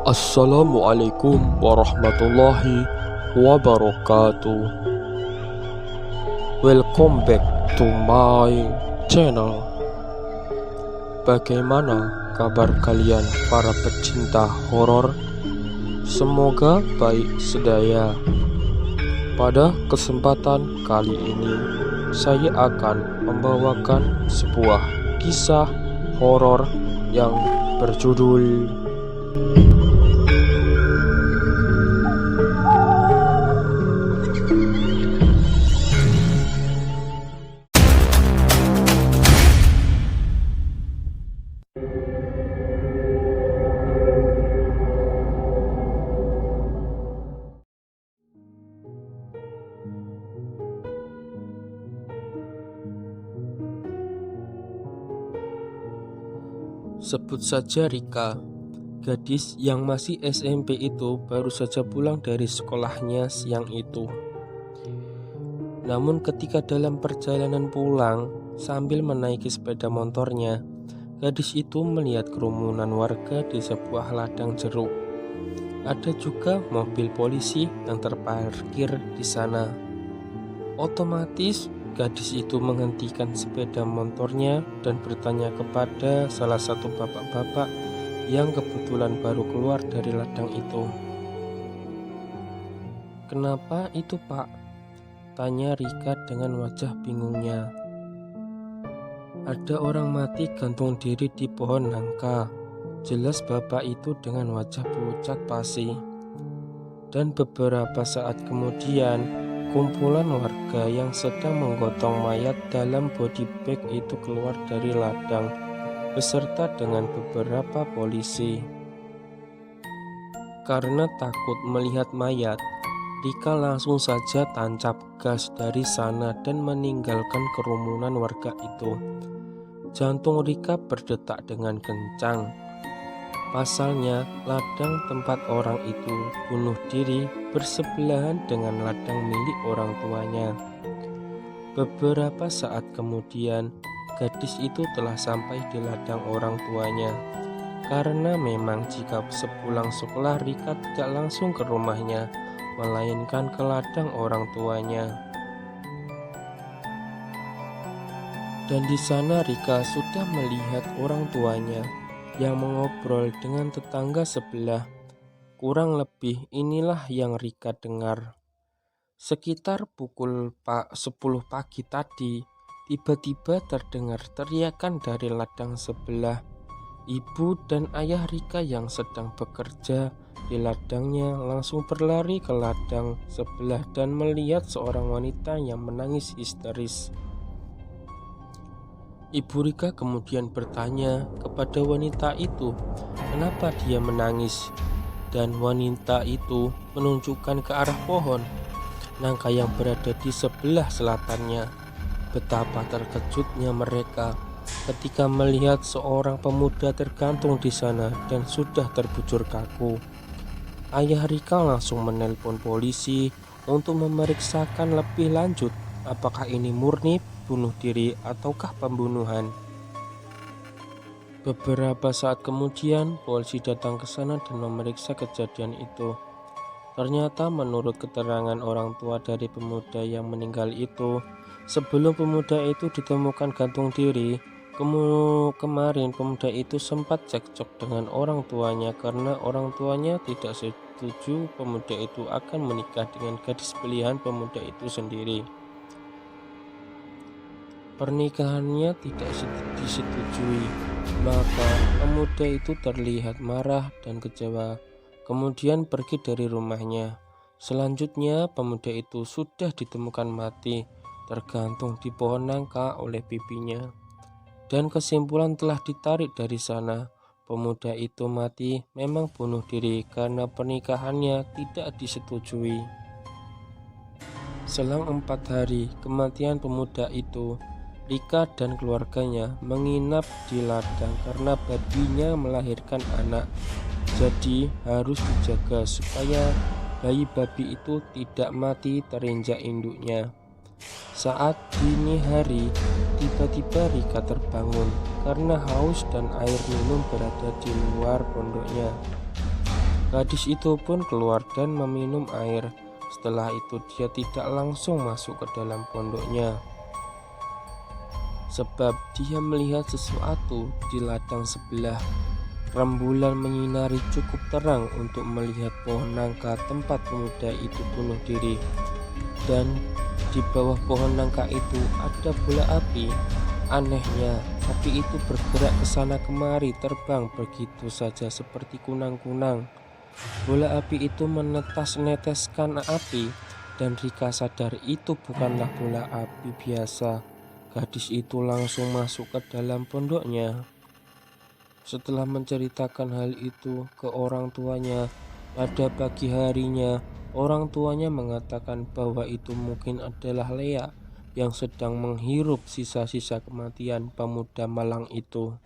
Assalamualaikum warahmatullahi wabarakatuh. Welcome back to my channel. Bagaimana kabar kalian para pecinta horor? Semoga baik sedaya. Pada kesempatan kali ini saya akan membawakan sebuah kisah horor yang berjudul Sebut saja Rika. Gadis yang masih SMP itu baru saja pulang dari sekolahnya siang itu. Namun ketika dalam perjalanan pulang sambil menaiki sepeda motornya, gadis itu melihat kerumunan warga di sebuah ladang jeruk. Ada juga mobil polisi yang terparkir di sana. Otomatis gadis itu menghentikan sepeda motornya dan bertanya kepada salah satu bapak-bapak yang kebetulan baru keluar dari ladang itu. "Kenapa itu, Pak?" tanya Rika dengan wajah bingungnya. "Ada orang mati gantung diri di pohon nangka," jelas bapak itu dengan wajah pucat pasi. Dan beberapa saat kemudian kumpulan warga yang sedang menggotong mayat dalam body bag itu keluar dari ladang beserta dengan beberapa polisi. Karena takut melihat mayat, Rika langsung saja tancap gas dari sana dan meninggalkan kerumunan warga itu. Jantung Rika berdetak dengan kencang. Pasalnya, ladang tempat orang itu bunuh diri bersebelahan dengan ladang milik orang tuanya. Beberapa saat kemudian, gadis itu telah sampai di ladang orang tuanya. Karena memang jika sepulang sekolah Rika tidak langsung ke rumahnya, melainkan ke ladang orang tuanya. Dan di sana Rika sudah melihat orang tuanya yang mengobrol dengan tetangga sebelah. Kurang lebih inilah yang Rika dengar. Sekitar pukul 10 pagi tadi, tiba-tiba terdengar teriakan dari ladang sebelah. Ibu dan ayah Rika yang sedang bekerja di ladangnya langsung berlari ke ladang sebelah dan melihat seorang wanita yang menangis histeris. Ibu Rika kemudian bertanya kepada wanita itu, kenapa dia menangis? Dan wanita itu menunjukkan ke arah pohon nangka yang berada di sebelah selatannya. Betapa terkejutnya mereka ketika melihat seorang pemuda tergantung di sana dan sudah terbujur kaku. Ayah Rika langsung menelpon polisi untuk memeriksakan lebih lanjut apakah ini murni bunuh diri ataukah pembunuhan. Beberapa saat kemudian polisi datang ke sana dan memeriksa kejadian itu. Ternyata menurut keterangan orang tua dari pemuda yang meninggal itu, sebelum pemuda itu ditemukan gantung diri, kemarin pemuda itu sempat cekcok dengan orang tuanya karena orang tuanya tidak setuju pemuda itu akan menikah dengan gadis pilihan pemuda itu sendiri. Pernikahannya tidak disetujui, maka pemuda itu terlihat marah dan kecewa, kemudian pergi dari rumahnya. Selanjutnya pemuda itu sudah ditemukan mati, tergantung di pohon nangka oleh pipinya. Dan kesimpulan telah ditarik dari sana, pemuda itu mati memang bunuh diri karena pernikahannya tidak disetujui. Selang 4 hari kematian pemuda itu, Rika dan keluarganya menginap di ladang karena babinya melahirkan anak. Jadi harus dijaga supaya bayi babi itu tidak mati terinjak induknya. Saat dini hari, tiba-tiba Rika terbangun karena haus dan air minum berada di luar pondoknya. Gadis itu pun keluar dan meminum air. Setelah itu dia tidak langsung masuk ke dalam pondoknya, sebab dia melihat sesuatu di ladang sebelah. Rembulan menyinari cukup terang untuk melihat pohon nangka tempat pemuda itu bunuh diri. Dan di bawah pohon nangka itu ada bola api. Anehnya, api itu bergerak ke sana kemari, terbang begitu saja seperti kunang-kunang. Bola api itu meneteskan api, dan Rika sadar itu bukanlah bola api biasa. Gadis itu langsung masuk ke dalam pondoknya. Setelah menceritakan hal itu ke orang tuanya, pada pagi harinya orang tuanya mengatakan bahwa itu mungkin adalah Lea yang sedang menghirup sisa-sisa kematian pemuda malang itu.